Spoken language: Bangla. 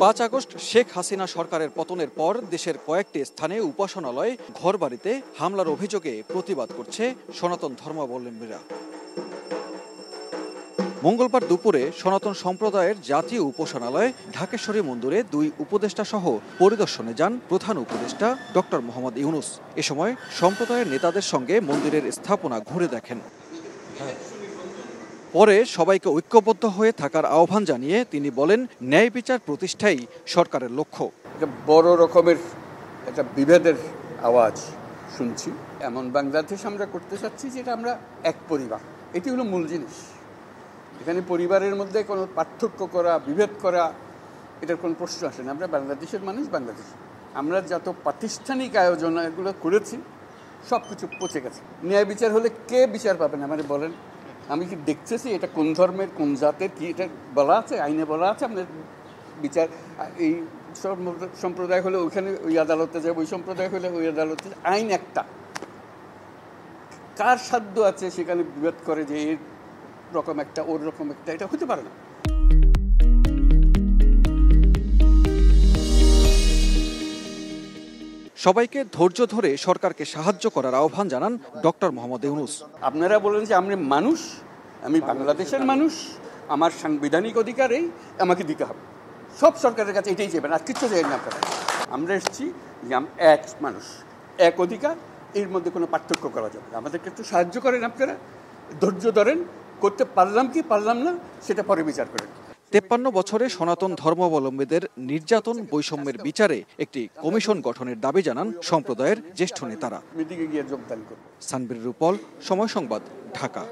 ৫ আগস্ট শেখ হাসিনা সরকারের পতনের পর দেশের কয়েকটি স্থানে উপাসনালয়, ঘরবাড়িতে হামলার অভিযোগে প্রতিবাদ করছে সনাতন ধর্মাবলম্বীরা। মঙ্গলবার দুপুরে সনাতন সম্প্রদায়ের জাতীয় উপাসনালয় ঢাকেশ্বরী মন্দিরে ২ উপদেষ্টা সহ পরিদর্শনে যান প্রধান উপদেষ্টা ডক্টর মোহাম্মদ ইউনূস। এ সময় সম্প্রদায়ের নেতাদের সঙ্গে মন্দিরের স্থাপনা ঘুরে দেখেন। পরে সবাইকে ঐক্যবদ্ধ হয়ে থাকার আহ্বান জানিয়ে তিনি বলেন, ন্যায় বিচার প্রতিষ্ঠাই সরকারের লক্ষ্য। বড় রকমের একটা বিভেদের আওয়াজ শুনছি। এমন বাংলাদেশ আমরা করতে চাচ্ছি যেটা আমরা এক পরিবার, এটি হলো মূল জিনিস। এখানে পরিবারের মধ্যে কোনো পার্থক্য করা, বিভেদ করা, এটার কোনো প্রশ্ন আসে না। আমরা বাংলাদেশের মানুষ, বাংলাদেশ। আমরা যত প্রাতিষ্ঠানিক আয়োজন এগুলো করেছি সব কিছু পচে গেছে। ন্যায় বিচার হলে কে বিচার পাবেন আমাদের বলেন? আমি কি দেখতেছি এটা কোন ধর্মের, কোন জাতের, কি এটা বলা আছে? আইনে বলা আছে আপনার বিচার। এই সম্প্রদায় হলে ওইখানে ওই আদালতে যাবে, ওই সম্প্রদায় হলে ওই আদালতে। আইন একটা। কার সাধ্য আছে সেখানে বিভেদ করে যে এর রকম একটা, ওর রকম একটা? এটা হতে পারে না। সবাইকে ধৈর্য ধরে সরকারকে সাহায্য করার আহ্বান জানান ডক্টর মোহাম্মদ ইউনূস। আপনারা বলেন যে আমরা মানুষ, আমি বাংলাদেশের মানুষ, আমার সাংবিধানিক অধিকারেই আমাকে দিতে হবে। সব সরকারের কাছে এটাই চাইবেন, আর কিচ্ছু চাই না আপনারা। আমরা এসেছি যে এক মানুষ, এক অধিকার, এর মধ্যে কোনো পার্থক্য করা যাবে না। আমাদেরকে একটু সাহায্য করেন আপনারা, ধৈর্য ধরেন। করতে পারলাম কি পারলাম না সেটা পরে বিচার করেন। ৫৩ বছরে সনাতন ধর্মাবলম্বীদের নির্যাতন, বৈষম্যের বিচারে একটি কমিশন গঠনের দাবি জানান সম্প্রদায়ের জ্যেষ্ঠ নেতারা। মিটিংয়ে গিয়ে যোগদান করব। সানবীর রূপল, সময় সংবাদ, ঢাকা।